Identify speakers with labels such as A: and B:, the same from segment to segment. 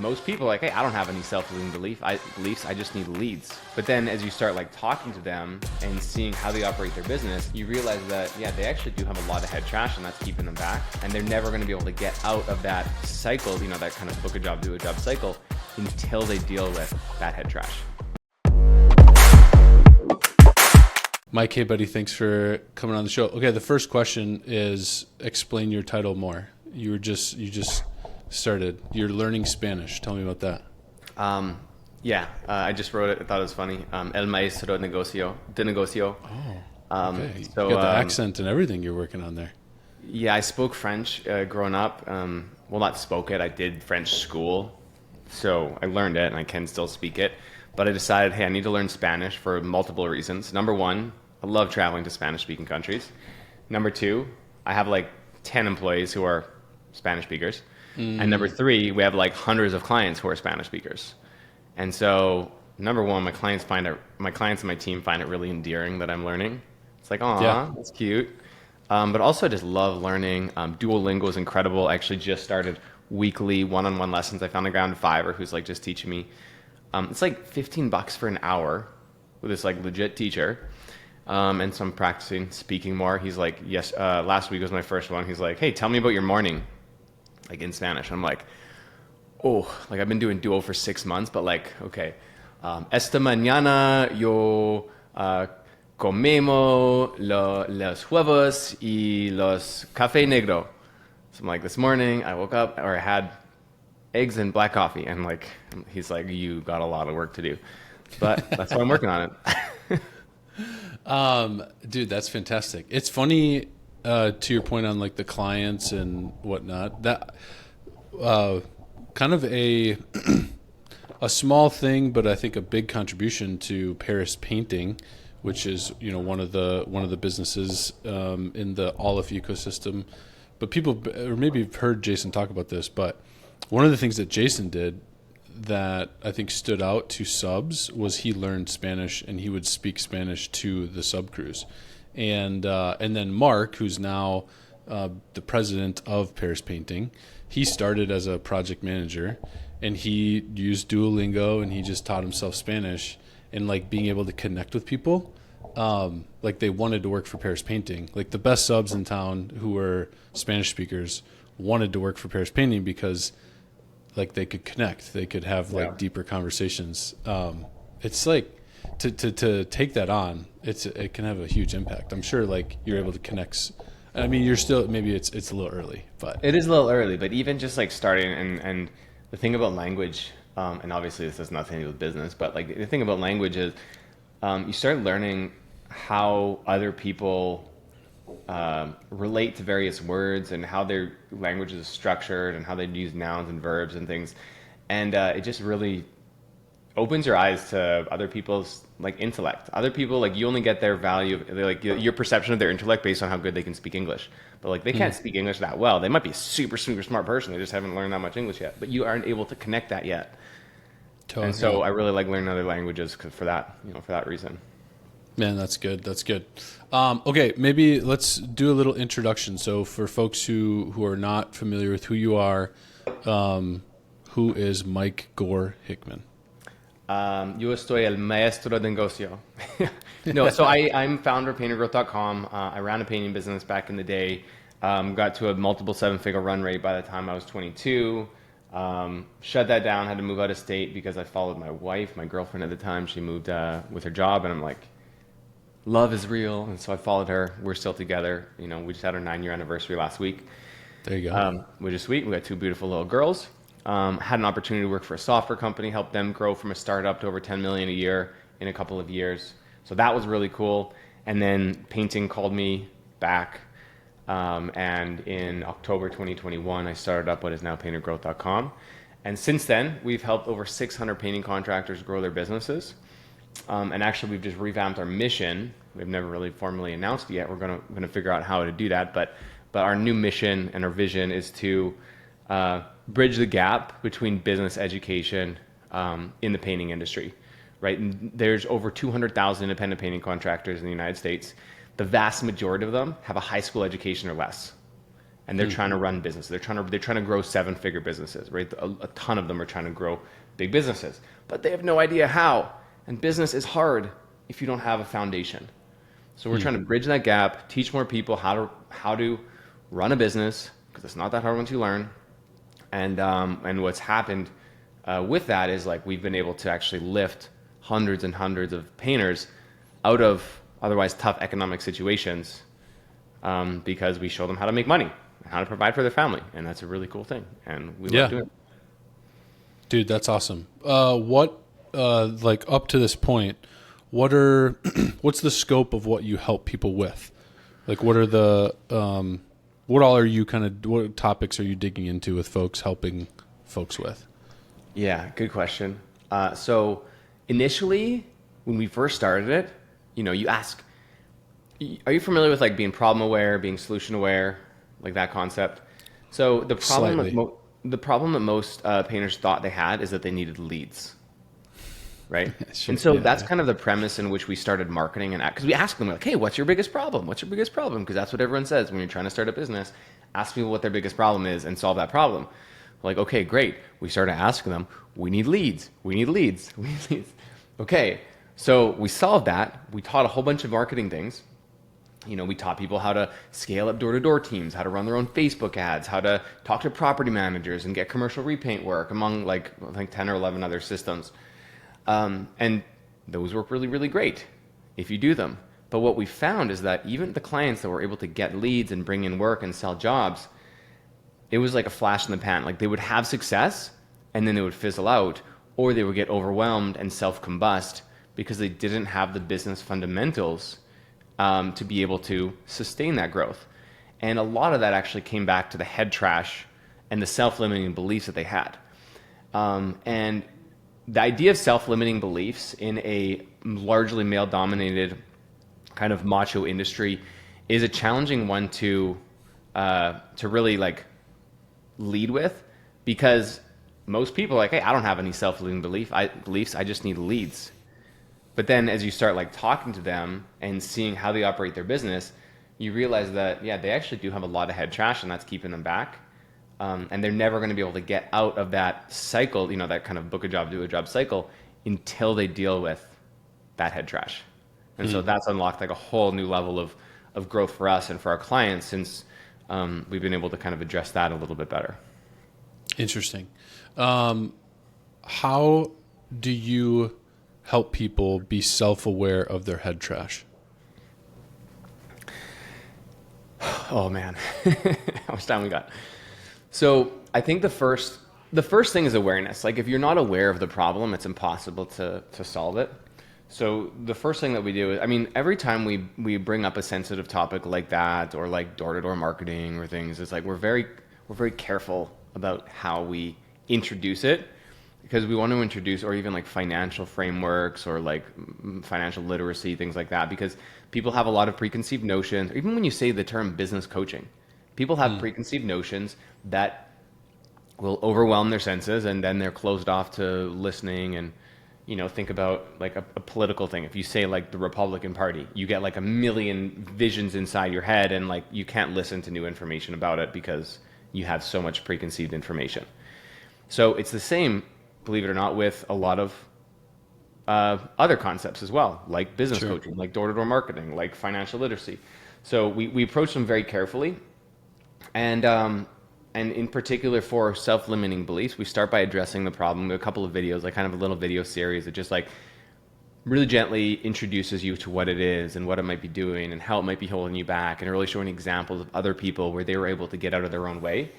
A: most people are like, hey, I don't have any self-limiting beliefs. I just need leads. But then as you start like talking to them and seeing how they operate their business, you realize that, yeah, they actually do have a lot of head trash and that's keeping them back. And they're never going to be able to get out of that cycle, that kind of book a job, do a job cycle until they deal with that head trash.
B: Mike, hey buddy, thanks for coming on the show. Okay, the first question is explain your title more. You just started. You're learning Spanish. Tell me about that.
A: I just wrote it. I thought it was funny. El maestro de negocio.
B: Oh, okay. You got the accent and everything you're working on there.
A: Yeah, I spoke French growing up. Well, not spoke it. I did French school, so I learned it and I can still speak it. But I decided, hey, I need to learn Spanish for multiple reasons. Number one, I love traveling to Spanish-speaking countries. Number two, I have like 10 employees who are Spanish speakers. And number three, we have like hundreds of clients who are Spanish speakers. And so, number one, my clients and my team find it really endearing that I'm learning. It's like, aw, That's cute. But also I just love learning. Duolingo is incredible. I actually just started weekly one-on-one lessons. I found a guy on Fiverr who's like just teaching me. It's like $15 for an hour with this like legit teacher. And so I'm practicing speaking more. He's like, yes, last week was my first one. He's like, hey, tell me about your morning, like in Spanish. I'm like, oh, like I've been doing Duo for 6 months, but like, okay. Esta mañana yo comemos los huevos y los café negro. So I'm like, this morning I woke up or I had eggs and black coffee. And like, he's like, you got a lot of work to do. But that's why I'm working on it.
B: Dude, that's fantastic. It's funny, to your point on like the clients and whatnot, that, kind of a small thing, but I think a big contribution to Paris Painting, which is, one of the businesses, in the Aleph ecosystem. But people, or maybe you've heard Jason talk about this, but one of the things that Jason did that I think stood out to subs was he learned Spanish and he would speak Spanish to the sub crews. And then Mark, who's now the president of Paris Painting, he started as a project manager and he used Duolingo and he just taught himself Spanish and like being able to connect with people. Like they wanted to work for Paris Painting. Like the best subs in town who were Spanish speakers wanted to work for Paris Painting because like they could connect, they could have like deeper conversations. It's like to take that on, it can have a huge impact. I'm sure like you're able to connect. I mean, you're still, maybe it's a little early, but
A: it is a little early, but even just like starting and the thing about language, and obviously this has nothing to do with business, but like the thing about language is, you start learning how other people relate to various words and how their language is structured and how they use nouns and verbs and things. And it just really opens your eyes to other people's like intellect. Other people, like you only get their value, like your perception of their intellect based on how good they can speak English. But like they can't speak English that well. They might be a super, super smart person. They just haven't learned that much English yet. But you aren't able to connect that yet. Totally. And so I really like learning other languages for that, for that reason.
B: Man, that's good. That's good. Okay, maybe let's do a little introduction. So for folks who are not familiar with who you are, who is Mike Gore-Hickman?
A: Yo estoy el maestro de negocio. No, so I'm founder of paintergrowth.com. I ran a painting business back in the day. Got to a multiple 7-figure run rate by the time I was 22. Shut that down, had to move out of state because I followed my wife, my girlfriend at the time. She moved with her job, and I'm like, love is real. And so I followed her. We're still together. We just had our 9-year anniversary last week.
B: There you go.
A: Which is sweet. We got 2 beautiful little girls. Had an opportunity to work for a software company, help them grow from a startup to over 10 million a year in a couple of years. So that was really cool. And then painting called me back. And in October 2021, I started up what is now paintergrowth.com. And since then, we've helped over 600 painting contractors grow their businesses. And actually, we've just revamped our mission. We've never really formally announced it yet. We're going to figure out how to do that. But our new mission and our vision is to bridge the gap between business education in the painting industry. Right? And there's over 200,000 independent painting contractors in the United States. The vast majority of them have a high school education or less. and they're trying to run business. They're trying to grow 7-figure businesses, right? A ton of them are trying to grow big businesses, but they have no idea how. And business is hard if you don't have a foundation. So we're trying to bridge that gap, teach more people how to run a business, because it's not that hard once you learn. And what's happened with that is like we've been able to actually lift hundreds and hundreds of painters out of otherwise tough economic situations, because we show them how to make money and how to provide for their family, and that's a really cool thing, and we love doing it.
B: Dude, that's awesome. What like up to this point, what's the scope of what you help people with? Like, what are the what topics are you digging into with folks, helping folks with?
A: Yeah, good question. So initially, when we first started it, you ask, are you familiar with like being problem aware, being solution aware, like that concept? So the problem that most painters thought they had is that they needed leads, right?
B: Sure,
A: and so
B: yeah,
A: that's
B: yeah.
A: kind of the premise in which we started marketing, and because we asked them like, hey, what's your biggest problem? What's your biggest problem? Because that's what everyone says when you're trying to start a business. Ask people what their biggest problem is and solve that problem. Like, okay, great. We started asking them, we need leads. We need leads. We need leads. Okay, so we solved that. We taught a whole bunch of marketing things. We taught people how to scale up door-to-door teams, how to run their own Facebook ads, how to talk to property managers and get commercial repaint work, among like I think 10 or 11 other systems. And those work really, really great if you do them. But what we found is that even the clients that were able to get leads and bring in work and sell jobs, it was like a flash in the pan. Like they would have success and then they would fizzle out, or they would get overwhelmed and self-combust because they didn't have the business fundamentals to be able to sustain that growth. And a lot of that actually came back to the head trash and the self-limiting beliefs that they had. And the idea of self-limiting beliefs in a largely male-dominated kind of macho industry is a challenging one to really like lead with, because most people are like, hey, I don't have any self-limiting beliefs. I just need leads. But then as you start like talking to them and seeing how they operate their business, you realize that, yeah, they actually do have a lot of head trash, and that's keeping them back. And they're never going to be able to get out of that cycle, that kind of book a job, do a job cycle, until they deal with that head trash. And so that's unlocked like a whole new level of growth for us and for our clients, since we've been able to kind of address that a little bit better.
B: Interesting. How do you help people be self-aware of their head trash?
A: Oh man, how much time we got? So I think the first thing is awareness. Like if you're not aware of the problem, it's impossible to solve it. So the first thing that we do is, every time we bring up a sensitive topic like that, or like door-to-door marketing or things, it's like we're very careful about how we introduce it, because we want to introduce, or even like financial frameworks or like financial literacy, things like that, because people have a lot of preconceived notions. Even when you say the term business coaching, people have preconceived notions that will overwhelm their senses, and then they're closed off to listening. And think about like a political thing. If you say like the Republican Party, you get like a million visions inside your head, and like you can't listen to new information about it because you have so much preconceived information. So it's the same, believe it or not, with a lot of other concepts as well, like business coaching, like door-to-door marketing, like financial literacy. So we approach them very carefully. And in particular for self-limiting beliefs, we start by addressing the problem with a couple of videos, like kind of a little video series that just like really gently introduces you to what it is and what it might be doing and how it might be holding you back, and really showing examples of other people where they were able to get out of their own way.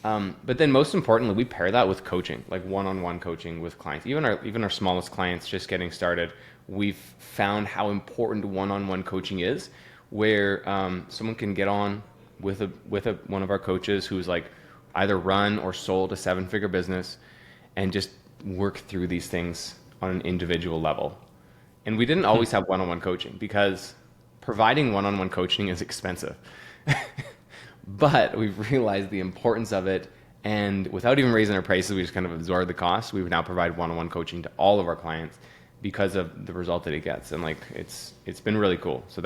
A: But then most importantly, we pair that with coaching, like one-on-one coaching with clients. Even our smallest clients just getting started, we've found how important one-on-one coaching is, where someone can get on with one of our coaches who's like either run or sold a 7-figure business, and just work through these things on an individual level. And we didn't always have one-on-one coaching, because providing one-on-one coaching is expensive. But we've realized the importance of it, and without even raising our prices, we just kind of absorb the cost. We now provide one-on-one coaching to all of our clients because of the result that it gets, and like it's been really cool. So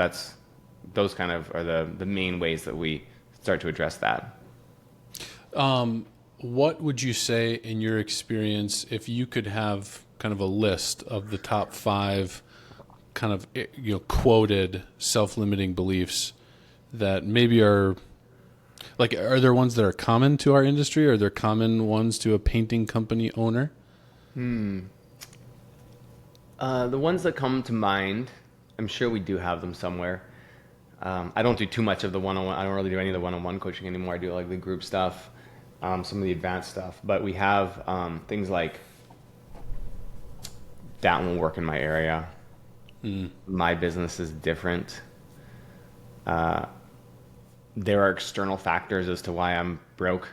A: those kind of are the main ways that we start to address that.
B: What would you say, in your experience, if you could have kind of a list of the top 5 kind of quoted self-limiting beliefs that maybe are like, are there ones that are common to our industry? Are there common ones to a painting company owner?
A: The ones that come to mind, I'm sure we do have them somewhere. I don't do too much of the one-on-one. I don't really do any of the one-on-one coaching anymore. I do like the group stuff, some of the advanced stuff. But we have things like, that won't work in my area. My business is different. There are external factors as to why I'm broke,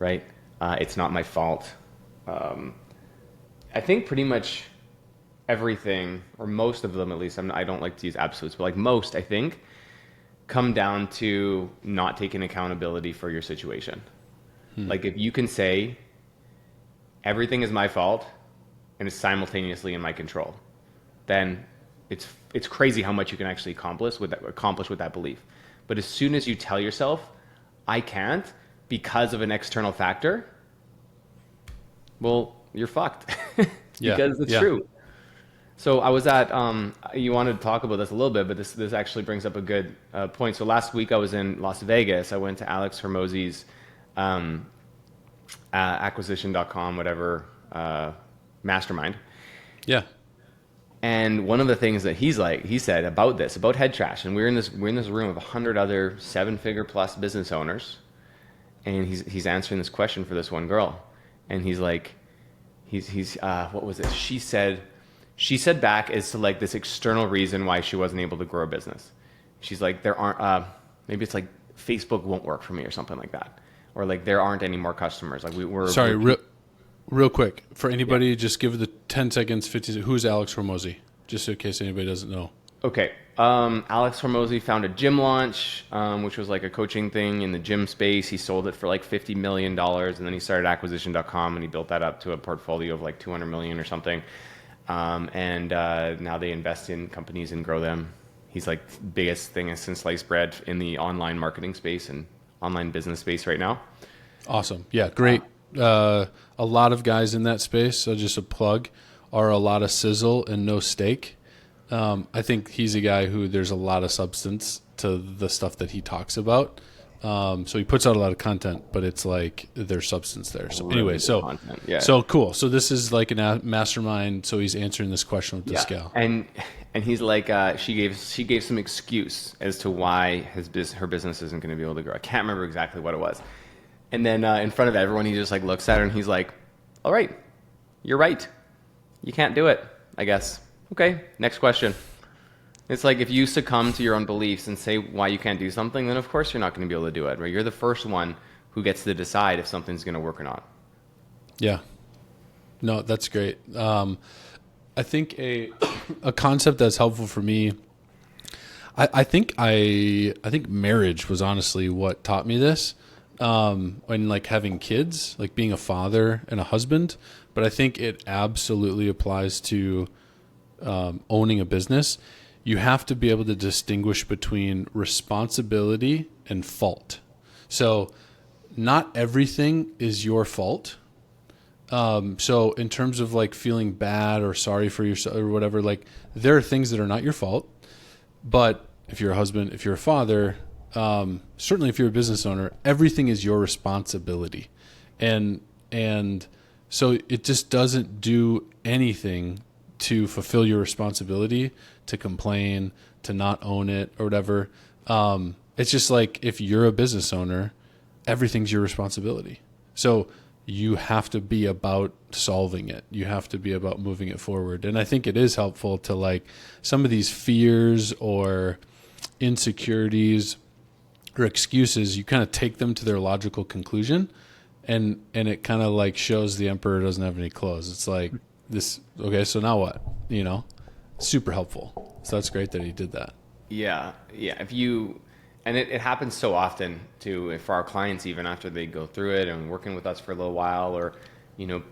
A: right? It's not my fault. I think pretty much everything, or most of them at least, I don't like to use absolutes, but like most, I think, come down to not taking accountability for your situation. Like if you can say, everything is my fault and it's simultaneously in my control, then it's crazy how much you can actually accomplish with that belief. But as soon as you tell yourself, I can't because of an external factor, well, you're fucked. Because it's true. So I was at, you wanted to talk about this a little bit, but this actually brings up a good point. So last week I was in Las Vegas. I went to Alex Hermozi's acquisition.com, whatever, mastermind.
B: Yeah.
A: And one of the things that he said about head trash, and we're in this room of 100 other 7-figure plus business owners, and he's answering this question for this one girl, and he's like, what was it? She said back as to like this external reason why she wasn't able to grow a business. She's like, there aren't, maybe it's like Facebook won't work for me or something like that, or like there aren't any more customers. Like
B: Real quick, for anybody, just give the 10 seconds, 50 seconds. Who's Alex Hermozi? Just in case anybody doesn't know.
A: Okay. Alex Hermozi found a gym launch, which was like a coaching thing in the gym space. He sold it for like $50 million, and then he started acquisition.com, and he built that up to a portfolio of like 200 million or something. And now they invest in companies and grow them. He's like biggest thing since sliced bread in the online marketing space and online business space right now.
B: Awesome. Yeah, great. A lot of guys in that space, so just a plug, are a lot of sizzle and no steak. I think he's a guy who there's a lot of substance to the stuff that he talks about. So he puts out a lot of content, but it's like there's substance there. So anyway, so cool. So this is like a mastermind. So he's answering this question with the scale.
A: And he's like, she gave some excuse as to why her business isn't going to be able to grow. I can't remember exactly what it was. And then in front of everyone, he just like looks at her and he's like, all right, you're right. You can't do it, I guess. Okay, next question. It's like if you succumb to your own beliefs and say why you can't do something, then of course you're not going to be able to do it, right? You're the first one who gets to decide if something's going to work or not.
B: Yeah. No, that's great. I think a concept that's helpful for me, I think marriage was honestly what taught me this. When like having kids, like being a father and a husband, but I think it absolutely applies to owning a business. You have to be able to distinguish between responsibility and fault. So not everything is your fault. So in terms of like feeling bad or sorry for yourself or whatever, like there are things that are not your fault, but if you're a husband, if you're a father, certainly if you're a business owner, everything is your responsibility. And so it just doesn't do anything to fulfill your responsibility, to complain, to not own it or whatever. It's just like if you're a business owner, everything's your responsibility. So you have to be about solving it. You have to be about moving it forward. And I think it is helpful to like some of these fears or insecurities or excuses, you kind of take them to their logical conclusion, and it kind of like shows the emperor doesn't have any clothes. It's like this, okay, so now what? You know, super helpful. So that's great that he did that.
A: Yeah. And it happens so often too, for our clients, even after they go through it and working with us for a little while, or, you know,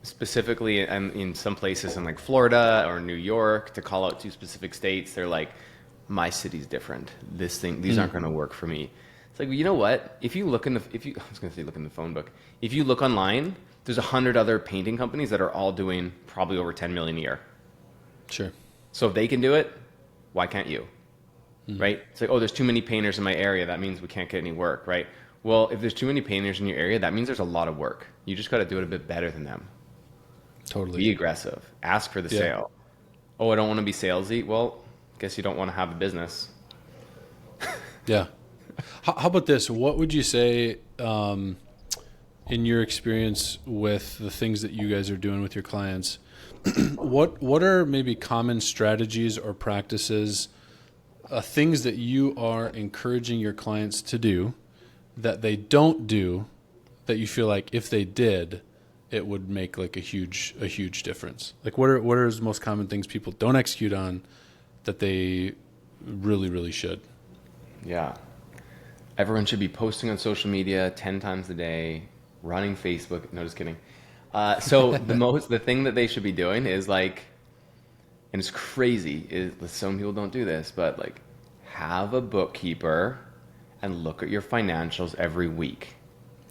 A: specifically in some places in like Florida or New York, to call out two specific states, they're like, my city's different. These aren't going to work for me. It's like, well, you know what? If you look in the, if you, I was going to say look in the phone book. If you look online, there's 100 other painting companies that are all doing probably over 10 million a year.
B: Sure.
A: So if they can do it, why can't you? Right? It's like, oh, there's too many painters in my area. That means we can't get any work, right? Well, if there's too many painters in your area, that means there's a lot of work. You just got to do it a bit better than them.
B: Totally.
A: Be aggressive. Ask for the
B: Yeah.
A: sale. Oh, I don't want to be salesy. Well, guess you don't want to have a business.
B: Yeah. How about this? What would you say, in your experience with the things that you guys are doing with your clients, what are maybe common strategies or practices, things that you are encouraging your clients to do that they don't do, that you feel like if they did, it would make like a huge difference? Like what are the most common things people don't execute on that they really should?
A: Yeah. Everyone should be posting on social media 10 times a day, running Facebook. No, just kidding. So the thing that they should be doing is like, and it's crazy, is some people don't do this, but like have a bookkeeper and look at your financials every week.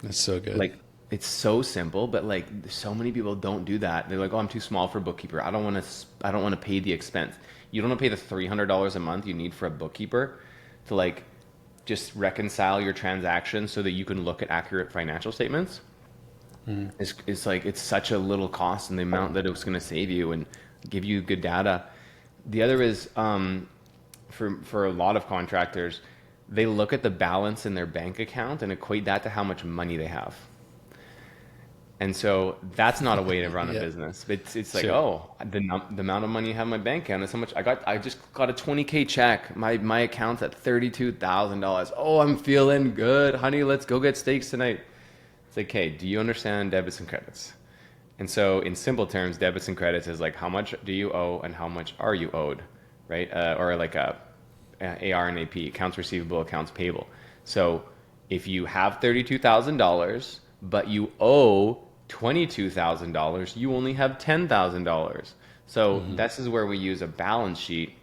B: That's so good.
A: Like, it's so simple, but like so many people don't do that. They're like, oh, I'm too small for a bookkeeper. I don't want to pay the expense. You don't want to pay the $300 a month you need for a bookkeeper to like just reconcile your transactions so that you can look at accurate financial statements. It's like, it's such a little cost and the amount that it's going to save you and give you good data. The other is, for a lot of contractors, they look at the balance in their bank account and equate that to how much money they have. And so that's not a way to run a
B: Yeah.
A: business. It's like,
B: Sure.
A: oh, the amount of money you have in my bank account is how much I just got a $20K check. My account's at $32,000. Oh, I'm feeling good. Honey, let's go get steaks tonight. It's like, okay, do you understand debits and credits? And so in simple terms, debits and credits is like, how much do you owe and how much are you owed, right? Or like a AR and AP, accounts receivable, accounts payable. So if you have $32,000, but you owe $22,000, you only have $10,000. So this is where we use a balance sheet,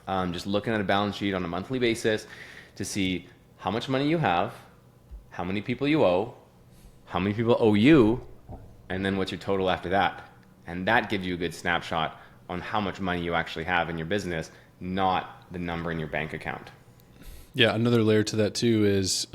A: just looking at a balance sheet on a monthly basis to see how much money you have, how many people you owe, how many people owe you, and then what's your total after that. And that gives you a good snapshot on how much money you actually have in your business, not the number in your bank account.
B: Yeah, another layer to that too is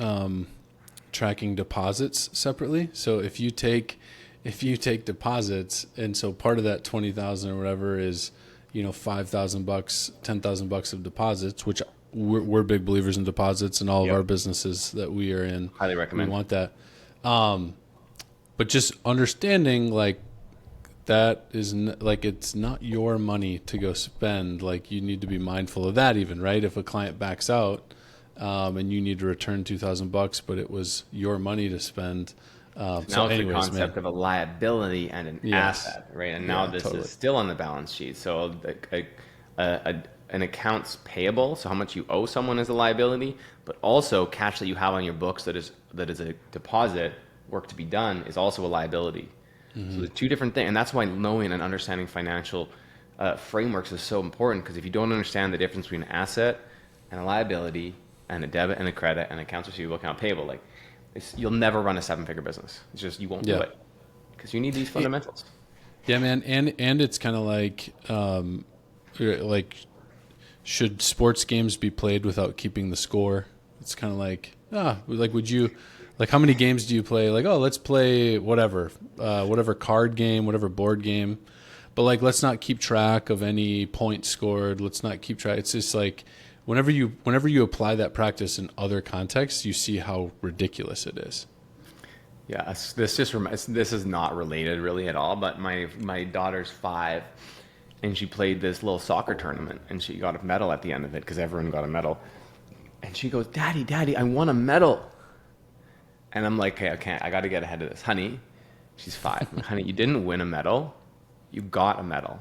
B: tracking deposits separately. So if you take deposits, and so part of that 20,000 or whatever is, $5,000, $10,000 of deposits, which we're big believers in deposits in all of our businesses that we are in.
A: Highly recommend.
B: We want that. But just understanding like that is like, it's not your money to go spend. Like you need to be mindful of that even, right? If a client backs out, and you need to return $2,000, but it was your money to spend.
A: Now
B: So
A: it's the
B: anyways,
A: concept of a liability and an
B: Yes.
A: asset, right? And now this
B: totally.
A: is still on the balance sheet. So an accounts payable, so how much you owe someone is a liability, but also cash that you have on your books that is a deposit, work to be done, is also a liability. So there's two different things, and that's why knowing and understanding financial frameworks is so important, because if you don't understand the difference between an asset and a liability and a debit and a credit and accounts receivable, account payable, like you'll never run a 7-figure business. It's just, you won't do it because you need these fundamentals.
B: Yeah, man. And it's kind of like, should sports games be played without keeping the score? It's kind of like, would you, like, how many games do you play? Like, oh, let's play whatever card game, whatever board game. But like, let's not keep track of any points scored. Let's not keep track. It's just like, whenever you apply that practice in other contexts, you see how ridiculous it is.
A: Yeah, this is not related really at all, but my daughter's 5, and she played this little soccer tournament, and she got a medal at the end of it because everyone got a medal. And she goes, Daddy, I won a medal. And I'm like, okay, I got to get ahead of this. Honey, she's 5. I'm like, honey, you didn't win a medal. You got a medal.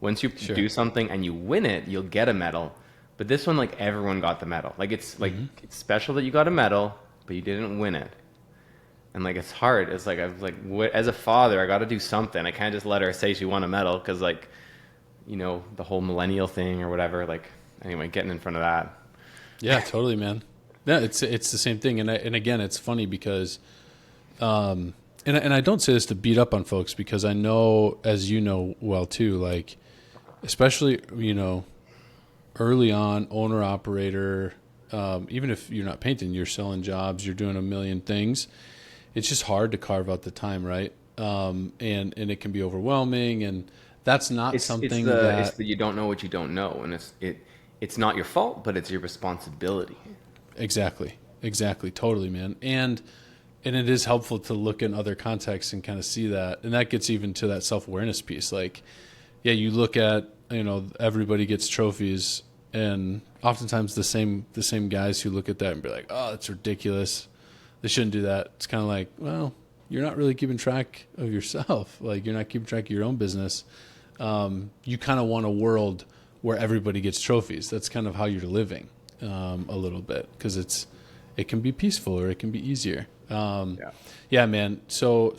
A: Once you do something and you win it, you'll get a medal. But this one, like, everyone got the medal. Like, it's like, it's special that you got a medal, but you didn't win it. And like, it's hard. It's like, I was like, as a father, I got to do something. I can't just let her say she won a medal because, like, the whole millennial thing or whatever. Like, anyway, getting in front of that.
B: Yeah, totally, man. Yeah, it's the same thing, and again, it's funny because, and I don't say this to beat up on folks because I know, as you know well too, like especially early on, owner operator, even if you're not painting, you're selling jobs, you're doing a million things. It's just hard to carve out the time, right? And it can be overwhelming, and that's not
A: It's
B: something
A: the
B: that
A: you don't know what you don't know, and it's not your fault, but it's your responsibility.
B: exactly, totally, man, and it is helpful to look in other contexts and kind of see that, and that gets even to that self awareness piece. Like, yeah, you look at everybody gets trophies, and oftentimes the same guys who look at that and be like, oh, that's ridiculous. They shouldn't do that. It's kind of like, well, you're not really keeping track of yourself. Like, you're not keeping track of your own business. You kind of want a world where everybody gets trophies. That's kind of how you're living a little bit because it can be peaceful or it can be easier.
A: Yeah.
B: Yeah, man. So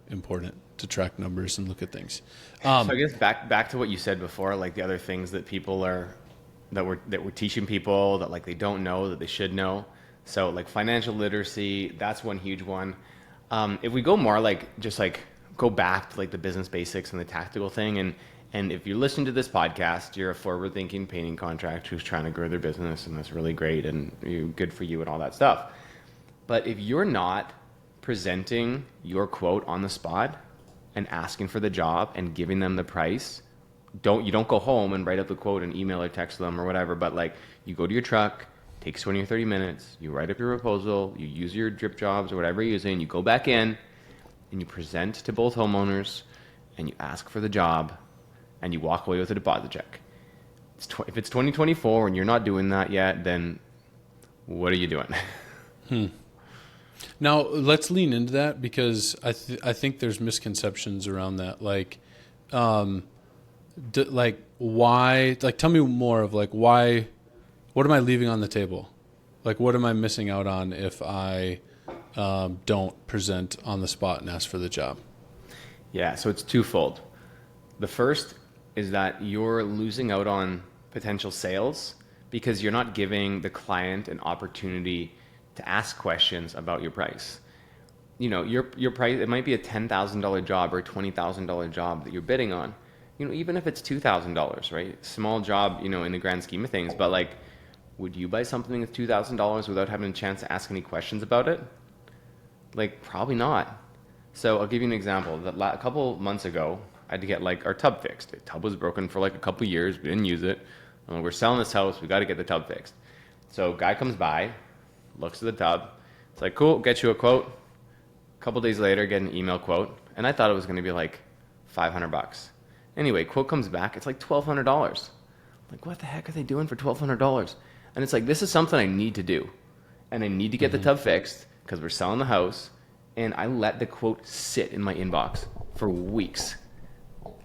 B: important to track numbers and look at things.
A: So I guess back to what you said before, like the other things that people are that we're teaching people that like they don't know that they should know. So like financial literacy, that's one huge one. If we go more like just like go back to like the business basics and the tactical thing, and if you're listening to this podcast, you're a forward-thinking painting contractor who's trying to grow their business, and that's really great and good for you and all that stuff. But if you're not presenting your quote on the spot and asking for the job and giving them the price, you don't go home and write up the quote and email or text them or whatever, but like you go to your truck, takes 20 or 30 minutes, you write up your proposal, you use your drip jobs or whatever you're using, you go back in and you present to both homeowners and you ask for the job and you walk away with a deposit check. If it's 2024 and you're not doing that yet, then what are you doing?
B: Now let's lean into that because I think there's misconceptions around that. Like, like why? Like, tell me more of like why. What am I leaving on the table? Like, what am I missing out on if I don't present on the spot and ask for the job?
A: Yeah, so it's twofold. The first is that you're losing out on potential sales because you're not giving the client an opportunity to ask questions about your price. Your price, it might be a $10,000 job or a $20,000 job that you're bidding on. Even if it's $2,000, right? Small job, in the grand scheme of things, but like, would you buy something with $2,000 without having a chance to ask any questions about it? Like, probably not. So I'll give you an example. A couple months ago, I had to get like our tub fixed. The tub was broken for like a couple years. We didn't use it. We're selling this house. We got to get the tub fixed. So guy comes by, looks at the tub. It's like, cool, get you a quote. A couple days later, get an email quote. And I thought it was going to be like $500. Anyway, quote comes back. It's like $1,200. Like, what the heck are they doing for $1,200? And it's like, this is something I need to do. And I need to get the tub fixed because we're selling the house. And I let the quote sit in my inbox for weeks.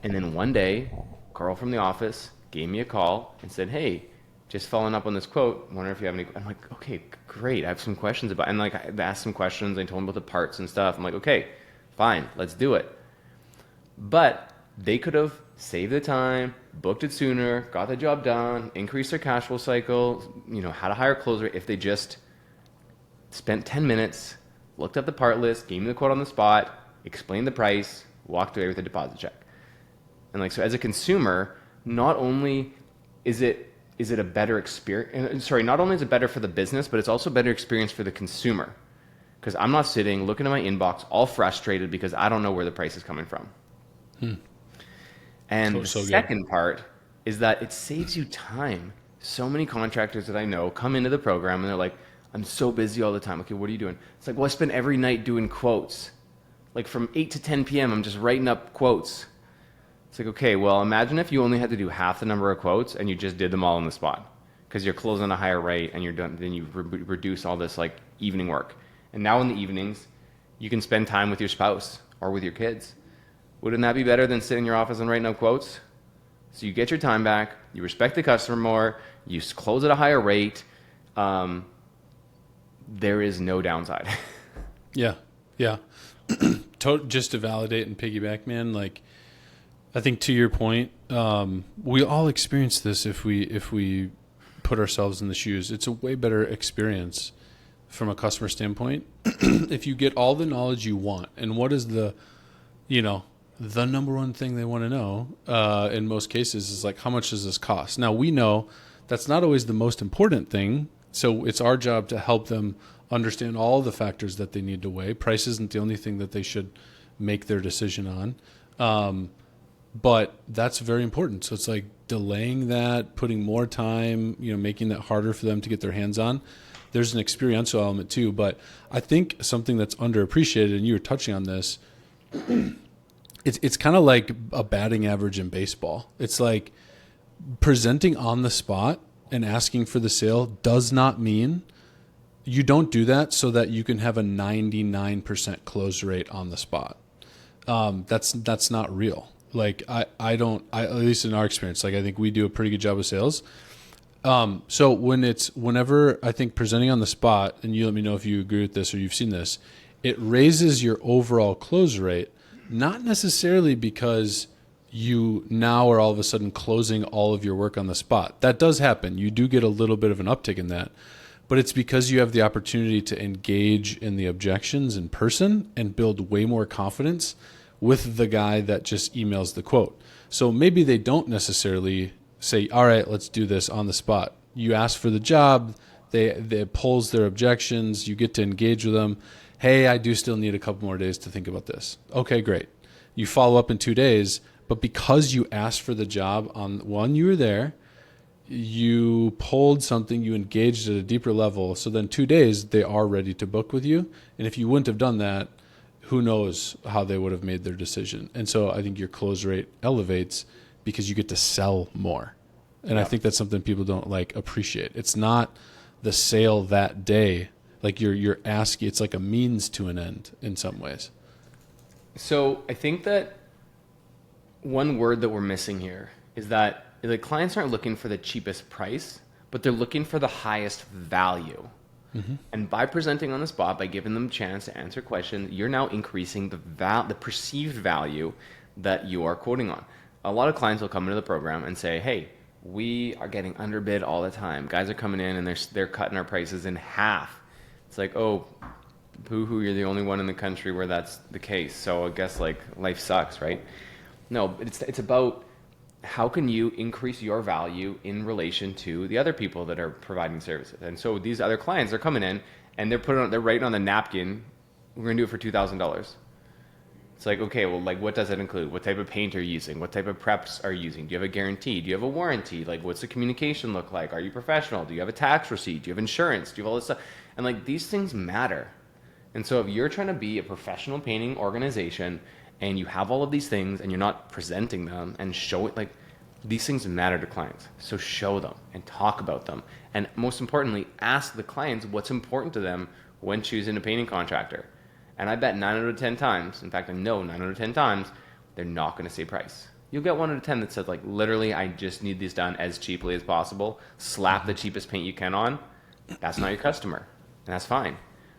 A: And then one day, Carl from the office gave me a call and said, hey, just following up on this quote, wonder if you have any. I'm like, okay, great. I have some questions about, and like I asked some questions. I told him about the parts and stuff. I'm like, okay, fine, let's do it. But they could have saved the time, booked it sooner, got the job done, increased their cash flow cycle, had a higher close rate if they just spent 10 minutes, looked up the part list, gave me the quote on the spot, explained the price, walked away with a deposit check. And like, so as a consumer, not only is it a better experience, sorry, not only is it better for the business, but it's also a better experience for the consumer. Because I'm not sitting, looking at my inbox, all frustrated because I don't know where the price is coming from. And the second part is that it saves you time. So many contractors that I know come into the program and they're like, I'm so busy all the time. Okay, what are you doing? It's like, well, I spend every night doing quotes. Like from 8 to 10 p.m., I'm just writing up quotes. It's like, okay, well, imagine if you only had to do half the number of quotes and you just did them all on the spot because you're closing a higher rate and you're done. Then you reduce all this like evening work. And now in the evenings, you can spend time with your spouse or with your kids. Wouldn't that be better than sitting in your office and writing up quotes? So you get your time back, you respect the customer more, you close at a higher rate. There is no downside.
B: Yeah. Just to validate and piggyback, man, like, I think to your point, we all experience this if we put ourselves in the shoes. It's a way better experience from a customer standpoint if you get all the knowledge you want. And what is the number one thing they want to know in most cases is like, how much does this cost? Now, we know that's not always the most important thing. So it's our job to help them understand all the factors that they need to weigh. Price isn't the only thing that they should make their decision on. But that's very important. So it's like delaying that, putting more time, making that harder for them to get their hands on. There's an experiential element too. But I think something that's underappreciated, and you were touching on this, it's kind of like a batting average in baseball. It's like presenting on the spot and asking for the sale does not mean you don't do that so that you can have a 99% close rate on the spot. That's not real. Like at least in our experience, like I think we do a pretty good job of sales. So whenever I think presenting on the spot, and you let me know if you agree with this or you've seen this, it raises your overall close rate, not necessarily because you now are all of a sudden closing all of your work on the spot. That does happen. You do get a little bit of an uptick in that, but it's because you have the opportunity to engage in the objections in person and build way more confidence with the guy that just emails the quote. So maybe they don't necessarily say, all right, let's do this on the spot. You ask for the job, they pulls their objections, you get to engage with them. Hey, I do still need a couple more days to think about this. Okay, great. You follow up in 2 days, but because you asked for the job on one, you were there, you pulled something, you engaged at a deeper level. So then 2 days, they are ready to book with you. And if you wouldn't have done that, who knows how they would have made their decision. And so I think your close rate elevates because you get to sell more. And I think that's something people don't appreciate. It's not the sale that day. Like you're asking, it's like a means to an end in some ways.
A: So I think that one word that we're missing here is that the clients aren't looking for the cheapest price, but they're looking for the highest value. Mm-hmm. And by presenting on the spot, by giving them a chance to answer questions, you're now increasing the perceived value that you are quoting on. A lot of clients will come into the program and say, hey, we are getting underbid all the time. Guys are coming in and they're cutting our prices in half. It's like, oh, boo-hoo, you're the only one in the country where that's the case. So I guess life sucks, right? No, it's about how can you increase your value in relation to the other people that are providing services. And so these other clients are coming in and they're writing on the napkin, we're going to do it for $2,000. It's like, okay, well, what does that include? What type of paint are you using? What type of preps are you using? Do you have a guarantee? Do you have a warranty? What's the communication look like? Are you professional? Do you have a tax receipt? Do you have insurance? Do you have all this stuff? And these things matter. And so if you're trying to be a professional painting organization and you have all of these things and you're not presenting them and show it, these things matter to clients. So show them and talk about them. And most importantly, ask the clients what's important to them when choosing a painting contractor. And I bet 9 out of 10 times, in fact, I know 9 out of 10 times, they're not going to say price. You'll get 1 out of 10 that says, literally, I just need these done as cheaply as possible. Slap the cheapest paint you can on. That's not your customer. And that's fine.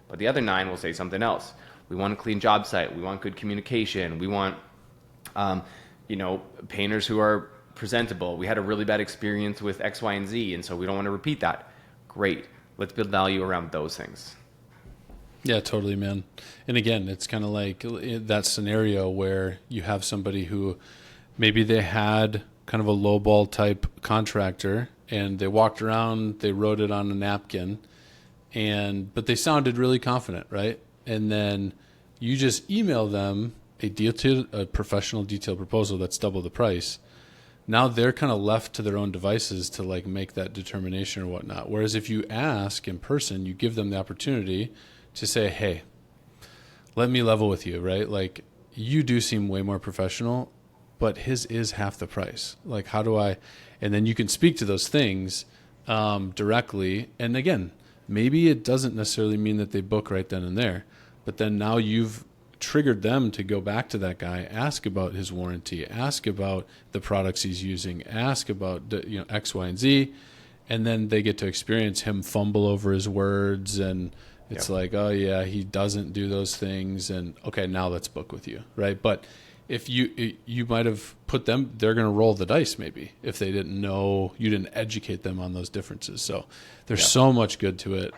A: But the other 9 will say something else. We want a clean job site. We want good communication. We want, painters who are presentable. We had a really bad experience with X, Y, and Z, and so we don't want to repeat that. Great. Let's build value around those things.
B: Yeah, totally, man. And again, it's kind of like that scenario where you have somebody who maybe they had kind of a lowball type contractor and they walked around, they wrote it on a napkin, but they sounded really confident, right? And then you just email them a professional detailed proposal that's double the price. Now they're kind of left to their own devices to make that determination or whatnot. Whereas if you ask in person, you give them the opportunity to say, hey, let me level with you, right? You do seem way more professional, but his is half the price. How do I, and then you can speak to those things directly. And again, maybe it doesn't necessarily mean that they book right then and there, but then now you've triggered them to go back to that guy, ask about his warranty, ask about the products he's using, ask about X, Y, and Z, and then they get to experience him fumble over his words, and it's oh yeah, he doesn't do those things, and okay, now let's book with you, right? But if you might have put them, they're going to roll the dice maybe if they didn't know, you didn't educate them on those differences. So there's so much good to it.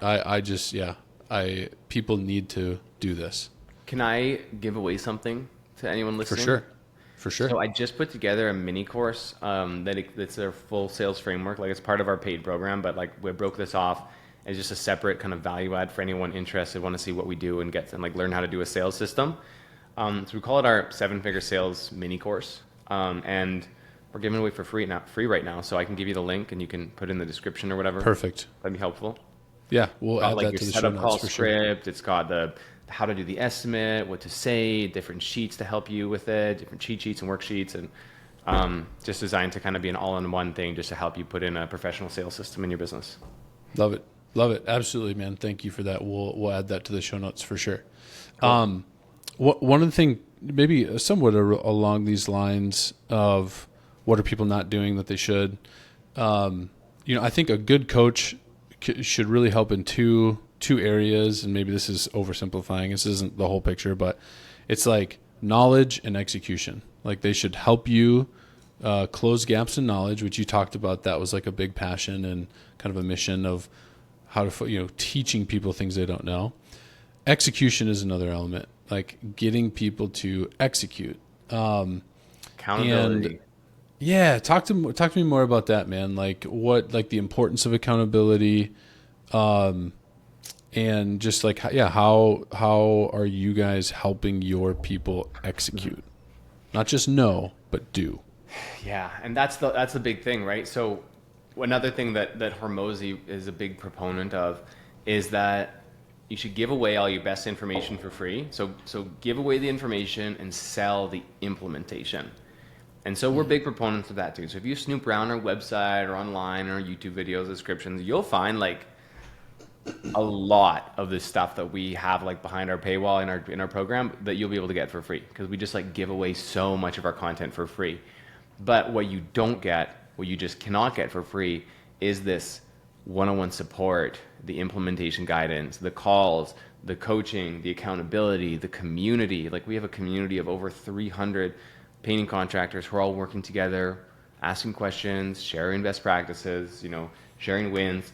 B: People need to do this.
A: Can I give away something to anyone listening?
B: For sure.
A: So I just put together a mini course that's their full sales framework. Like it's part of our paid program, but like we broke this off as just a separate kind of value add for anyone interested, want to see what we do and like learn how to do a sales system. So we call it our 7-figure sales mini course, and we're giving it away for free right now. So I can give you the link and you can put it in the description or whatever.
B: Perfect.
A: That'd be helpful.
B: Yeah, we'll add
A: like
B: that
A: your
B: to the show
A: setup call
B: notes for sure.
A: script. It's got the how to do the estimate, what to say, different sheets to help you with it, different cheat sheets and worksheets, and just designed to kind of be an all-in-one thing just to help you put in a professional sales system in your business.
B: Love it, absolutely, man. Thank you for that. We'll add that to the show notes for sure.
A: Cool.
B: One of the things, maybe somewhat along these lines of what are people not doing that they should. I think a good coach should really help in two areas, and maybe this is oversimplifying. This isn't the whole picture, but it's like knowledge and execution. Like they should help you close gaps in knowledge, which you talked about. That was like a big passion and kind of a mission of how to, teaching people things they don't know. Execution is another element, like getting people to execute.
A: Accountability.
B: Yeah, talk to me more about that, man. Like the importance of accountability, and just like how are you guys helping your people execute, not just know but do?
A: Yeah, and that's the big thing, right? So another thing that Hermozi is a big proponent of is that you should give away all your best information for free. So give away the information and sell the implementation. And so we're big proponents of that too. So if you snoop around our website or online or YouTube videos, descriptions, you'll find like a lot of this stuff that we have like behind our paywall in our program that you'll be able to get for free, because we just like give away so much of our content for free. But what you don't get, what you just cannot get for free, is this one-on-one support, the implementation guidance, the calls, the coaching, the accountability, the community. Like we have a community of over 300 painting contractors who are all working together, asking questions, sharing best practices, sharing wins.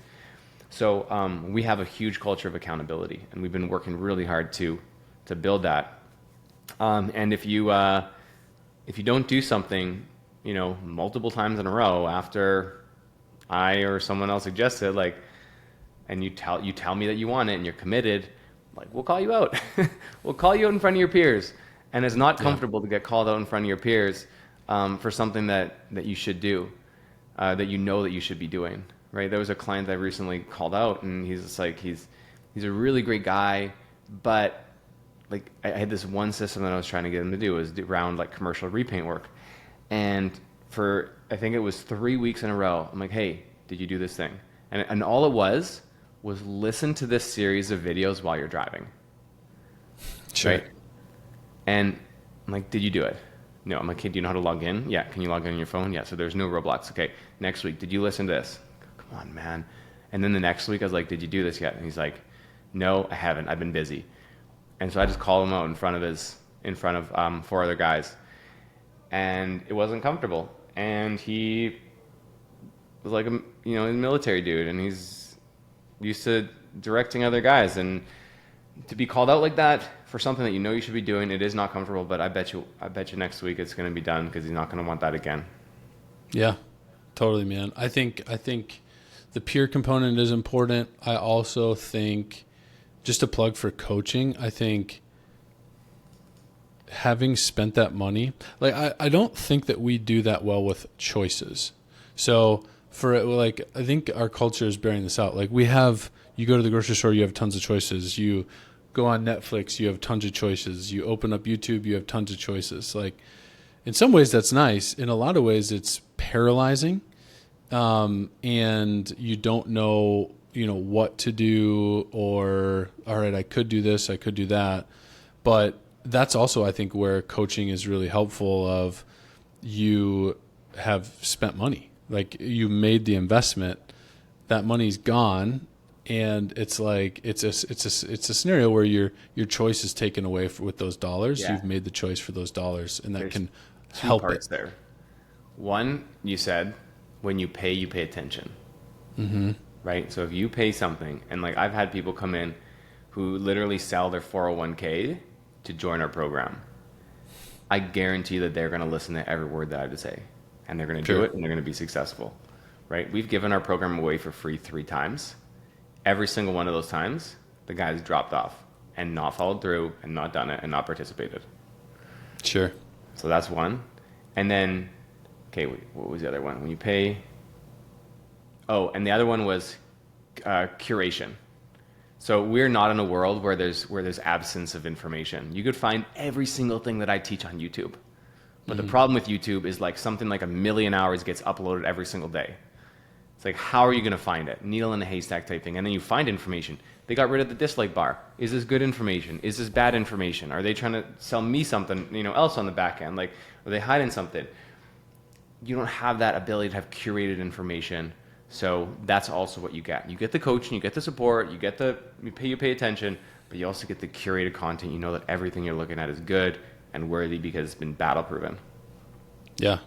A: So we have a huge culture of accountability, and we've been working really hard to build that. And if you don't do something, multiple times in a row after I or someone else suggests it, like, and you tell me that you want it and you're committed, like we'll call you out. We'll call you out in front of your peers. And it's not comfortable to get called out in front of your peers for something that you should do, that you know that you should be doing, right? There was a client that I recently called out, and he's just like, he's a really great guy, but like I had this one system that I was trying to get him to do was around like commercial repaint work. And for, I think it was 3 weeks in a row, I'm like, hey, did you do this thing? And all it was listen to this series of videos while you're driving.
B: Sure.
A: Right? And I'm like, did you do it? No. I'm like, okay, do you know how to log in? Yeah. Can you log in on your phone? Yeah. So there's no roadblocks. Okay. Next week, did you listen to this? Come on, man. And then the next week I was like, did you do this yet? And he's like, no, I haven't. I've been busy. And so I just called him out in front of 4 other guys, and it wasn't comfortable. And he was like a military dude, and he's used to directing other guys, and to be called out like that for something that you should be doing, it is not comfortable. But I bet you next week it's going to be done, because he's not going to want that again.
B: Yeah, totally, man. I think the peer component is important. I also think, just a plug for coaching, I think having spent that money, like I don't think that we do that well with choices. So I think our culture is bearing this out. Like you go to the grocery store, you have tons of choices. You go on Netflix, you have tons of choices. You open up YouTube, you have tons of choices. Like in some ways that's nice. In a lot of ways it's paralyzing. And you don't know, what to do, or, all right, I could do this, I could do that. But that's also, I think, where coaching is really helpful. Of you have spent money, like you made the investment, that money's gone, and it's like it's a scenario where your choice is taken away with those dollars.
A: Yeah.
B: You've made the choice for those dollars, and that
A: There's
B: can
A: two
B: help
A: parts
B: it.
A: there. One, you said, when you pay attention. Right? So if you pay something, and like I've had people come in who literally sell their 401k to join our program, I guarantee that they're going to listen to every word that I have to say, and they're going to do
B: Sure.
A: it, and they're going to be successful. Right? We've given our program away for free 3 times. Every single one of those times, the guys dropped off and not followed through and not done it and not participated.
B: Sure.
A: So that's one. And then, okay, wait, what was the other one? When you pay. Oh, and the other one was curation. So we're not in a world where there's absence of information. You could find every single thing that I teach on YouTube. But the problem with YouTube is like something like 1 million hours gets uploaded every single day. It's like, how are you going to find it? Needle in a haystack type thing. And then you find information. They got rid of the dislike bar. Is this good information? Is this bad information? Are they trying to sell me something, else on the back end? Like, are they hiding something? You don't have that ability to have curated information. So that's also what you get. You get the coaching, you get the support, you pay attention, but you also get the curated content. You know that everything you're looking at is good and worthy because it's been battle proven.
B: Yeah,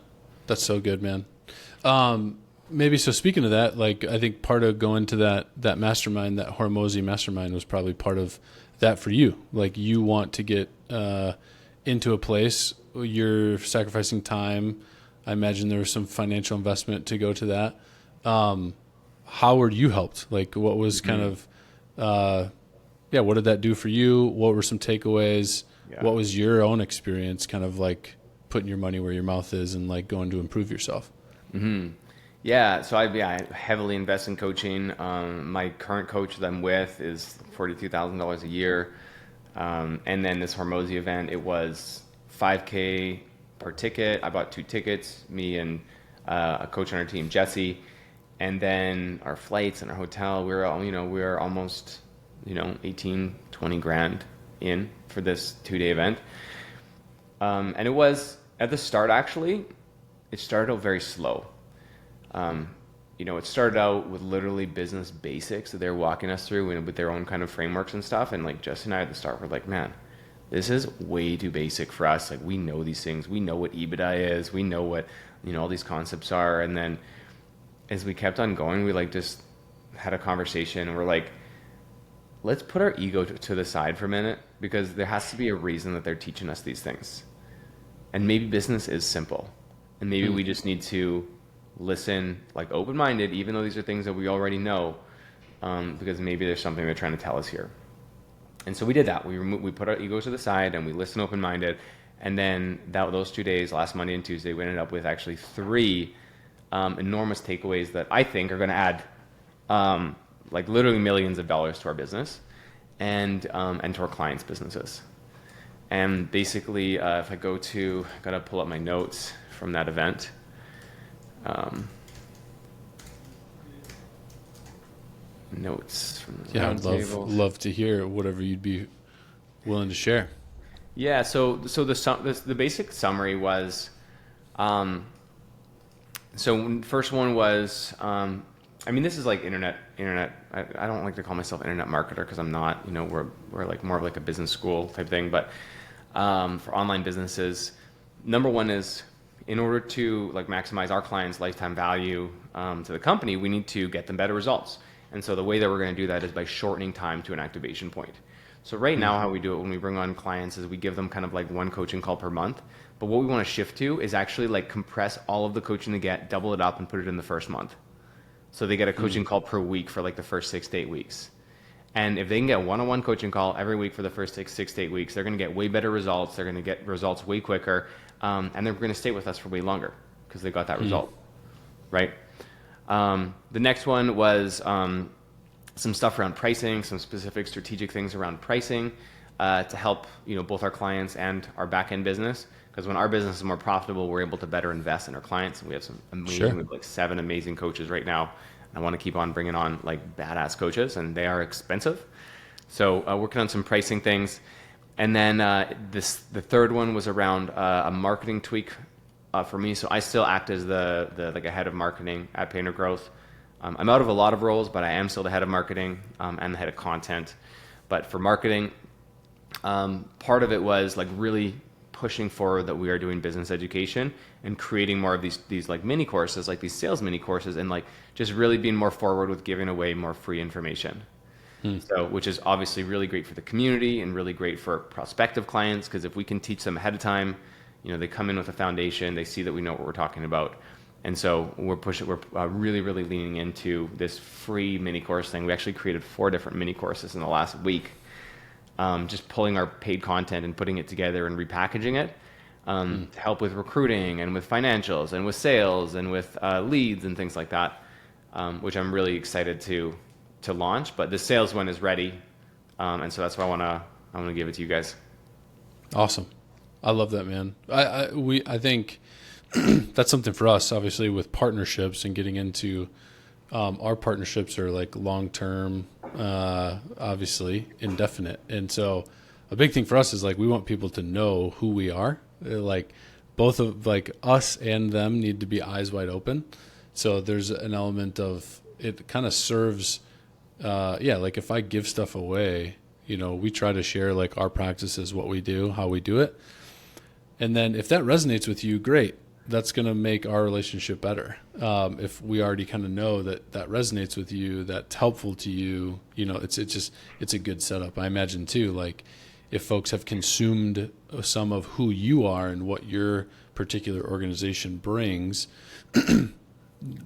B: that's so good, man. Maybe so. Speaking of that, like I think part of going to that mastermind, that Hermozi mastermind, was probably part of that for you. Like you want to get into a place, you're sacrificing time. I imagine there was some financial investment to go to that. How were you helped? Like what was kind of, what did that do for you? What were some takeaways?
A: Yeah.
B: What was your own experience kind of like putting your money where your mouth is and like going to improve yourself?
A: Yeah, so I heavily invest in coaching. My current coach that I'm with is $42,000 a year. And then this Hermozi event, it was $5K per ticket. I bought 2 tickets, me and a coach on our team, Jesse. And then our flights and our hotel, we were almost, 18, 20 grand in for this 2-day event. And it was, at the start actually, it started out very slow. It started out with literally business basics that they're walking us through with their own kind of frameworks and stuff. And like Jesse and I at the start were like, man, this is way too basic for us. Like we know these things. We know what EBITDA is. We know what, all these concepts are. And then as we kept on going, we like just had a conversation and we're like, let's put our ego to the side for a minute because there has to be a reason that they're teaching us these things. And maybe business is simple. And maybe we just need to listen like open-minded, even though these are things that we already know, because maybe there's something they're trying to tell us here. And so we did that. We put our egos to the side and we listened open-minded. And then those 2 days, last Monday and Tuesday, we ended up with actually 3 enormous takeaways that I think are going to add like literally millions of dollars to our business and to our clients' businesses. And basically, if I gotta pull up my notes from that event. Notes from the
B: Yeah, I'd
A: roundtable.
B: love to hear whatever you'd be willing to share.
A: Yeah, so the basic summary was, so first one was, this is like internet. I don't like to call myself internet marketer because I'm not. We're like more of like a business school type thing. But for online businesses, number one is in order to like maximize our clients' lifetime value to the company, we need to get them better results. And so the way that we're going to do that is by shortening time to an activation point. So right now, how we do it when we bring on clients is we give them kind of like 1 coaching call per month. But what we want to shift to is actually like compress all of the coaching they get, double it up, and put it in the first month. So they get a coaching call per week for like the first 6 to 8 weeks. And if they can get one-on-one coaching call every week for the first 6 to 8 weeks, they're going to get way better results. They're going to get results way quicker, and they're going to stay with us for way longer because they got that result, right? The next one was some stuff around pricing, some specific strategic things around pricing to help both our clients and our back-end business. Because when our business is more profitable, we're able to better invest in our clients. And we have some amazing, we have like 7 amazing coaches right now. I want to keep on bringing on like badass coaches, and they are expensive. So working on some pricing things. And then the third one was around a marketing tweak for me. So I still act as the like a head of marketing at Painter Growth. I'm out of a lot of roles, but I am still the head of marketing and the head of content. But for marketing, part of it was like really pushing forward that we are doing business education and creating more of these like mini courses, like these sales mini courses, and like just really being more forward with giving away more free information. So, which is obviously really great for the community and really great for prospective clients, because if we can teach them ahead of time, they come in with a foundation, they see that we know what we're talking about. And so we're really, really leaning into this free mini course thing. We actually created 4 different mini courses in the last week, just pulling our paid content and putting it together and repackaging it to help with recruiting and with financials and with sales and with leads and things like that, which I'm really excited to launch. But the sales one is ready, and so that's why I want to give it to you guys.
B: Awesome. I love that, man. I think that's something for us, obviously, with partnerships and getting into our partnerships are like long-term, obviously indefinite. And so a big thing for us is like, we want people to know who we are. Like both of like us and them need to be eyes wide open. So there's an element of it kind of serves, like if I give stuff away, we try to share like our practices, what we do, how we do it. And then if that resonates with you, great. That's going to make our relationship better. If we already kind of know that resonates with you, that's helpful to you, it's a good setup. I imagine too, like if folks have consumed some of who you are and what your particular organization brings,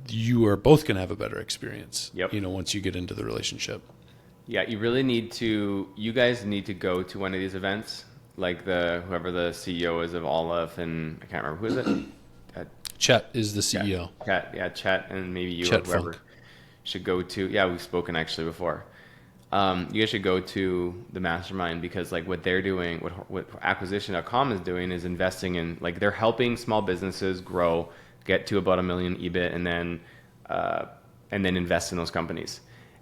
B: you are both going to have a better experience, once you get into the relationship.
A: Yeah, you guys need to go to one of these events, like whoever the CEO is of Aleph, and I can't remember, who is it?
B: Chet is the CEO.
A: Chet, and maybe you
B: Chet
A: or whoever
B: Funk.
A: should go to. Yeah, we've spoken actually before. You guys should go to the mastermind, because like what they're doing, what acquisition.com is doing is investing in, like, they're helping small businesses grow, get to about $1 million EBIT, and then invest in those companies.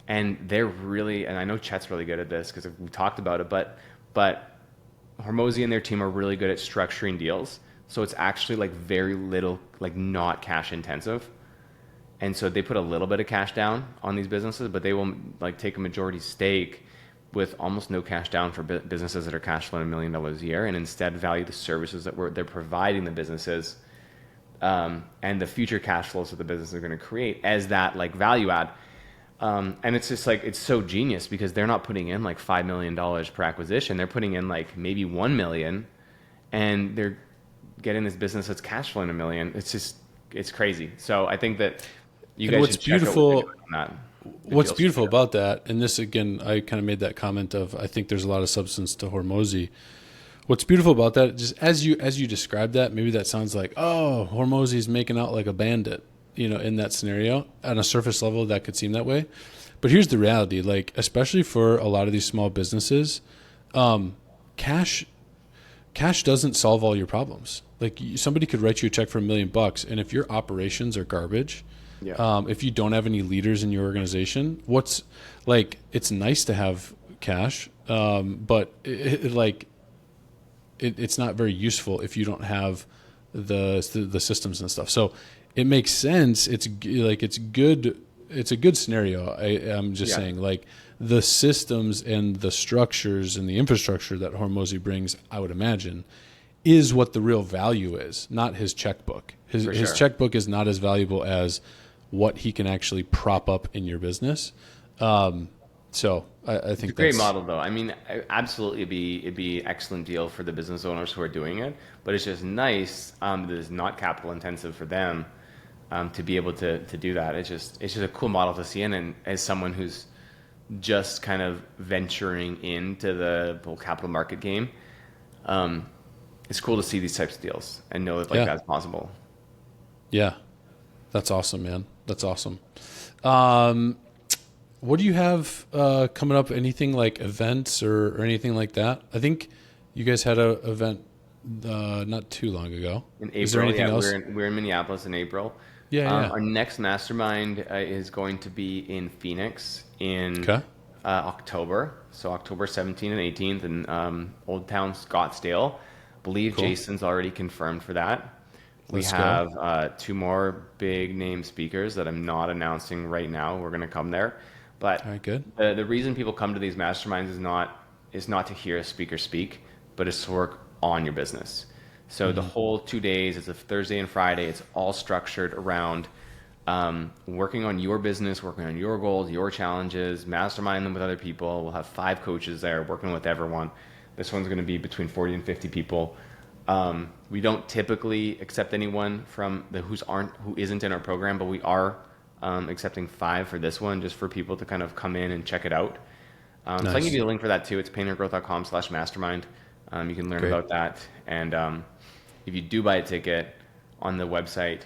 A: And they're really, and I know Chet's really good at this because we talked about it, but Hermozi and their team are really good at structuring deals. So it's actually like very little, like not cash intensive. And so they put a little bit of cash down on these businesses, but they will like take a majority stake with almost no cash down for businesses that are cash flowing $1 million a year, and instead value the services that they're providing the businesses, and the future cash flows that the businesses are going to create as that like value add. And it's just like, it's so genius because they're not putting in like $5 million per acquisition. They're putting in like maybe 1 million, and they're getting this business that's cash flowing $1 million. It's crazy. So I think that you guys should check out what they're doing on that.
B: What's beautiful about that, and this again, I kind of made that comment of, I think there's a lot of substance to Hermozi. What's beautiful about that, just as you described that, maybe that sounds like, oh, Hermozi's making out like a bandit, in that scenario. On a surface level, that could seem that way. But here's the reality, like, especially for a lot of these small businesses, cash doesn't solve all your problems. Like, somebody could write you a check for $1 million, and if your operations are garbage, if you don't have any leaders in your organization, it's nice to have cash, but it's not very useful if you don't have the systems and stuff. So it makes sense. It's good. It's a good scenario. I'm just saying, like, the systems and the structures and the infrastructure that Hermozi brings, I would imagine, is what the real value is, not his checkbook. His checkbook is not as valuable as what he can actually prop up in your business. So I think
A: it's a great model, though. I mean, absolutely, it'd be an excellent deal for the business owners who are doing it. But it's just nice that it's not capital intensive for them to be able to do that. It's just a cool model to see in, and as someone who's just kind of venturing into the whole capital market game, it's cool to see these types of deals and know that that's possible.
B: Yeah, that's awesome, man. That's awesome. What do you have coming up? Anything like events or anything like that? I think you guys had an event not too long ago.
A: In April,
B: is there anything else?
A: We're in Minneapolis in April. Our next mastermind is going to be in Phoenix in October. So October 17th and 18th in Old Town Scottsdale. I believe Jason's already confirmed for that. We
B: Let's go.
A: have two more big name speakers that I'm not announcing right now. We're going to come there, but
B: All right, good.
A: the reason people come to these masterminds is not to hear a speaker speak, but it's to work on your business. So the whole 2 days, it's a Thursday and Friday. It's all structured around working on your business, working on your goals, your challenges, mastermind them with other people. We'll have 5 coaches there working with everyone. This one's going to be between 40 and 50 people. We don't typically accept anyone from who isn't in our program, but we are accepting 5 for this one, just for people to kind of come in and check it out. So I can
B: Nice.
A: give you a link for that too. It's paintergrowth.com/mastermind. You can learn
B: Great.
A: about that. And if you do buy a ticket on the website,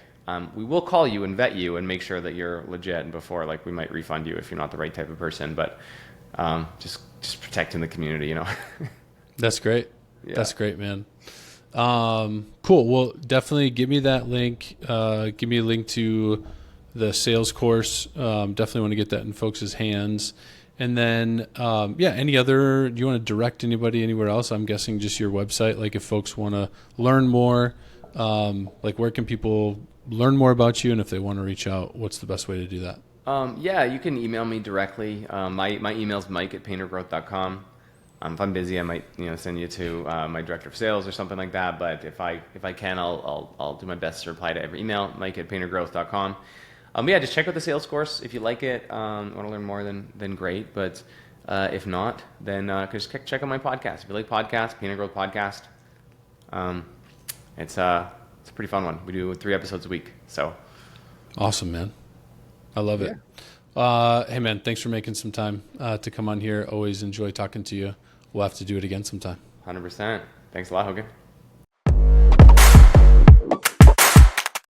A: we will call you and vet you and make sure that you're legit. And before, like, we might refund you if you're not the right type of person. But just protecting the community, you know.
B: That's great.
A: Yeah.
B: That's great, man. Cool. Well, definitely give me that link. Give me a link to the sales course. Definitely want to get that in folks' hands. And then, any other, do you want to direct anybody anywhere else? I'm guessing just your website. Like if folks want to learn more, like where can people learn more about you? And if they want to reach out, what's the best way to do that?
A: You can email me directly. My email's mike@paintergrowth.com. If I'm busy, I might send you to my director of sales or something like that. But if I can, I'll do my best to reply to every email. Mike@paintergrowth.com. Just check out the sales course if you like it. Want to learn more, then great. But if not, then just check out my podcast. If you like podcasts, Painter Growth Podcast. It's a pretty fun one. We do 3 episodes a week. So
B: Awesome, man. I love it. Hey, man, thanks for making some time to come on here. Always enjoy talking to you. We'll have to do it again sometime.
A: 100%. Thanks a lot, Hogan.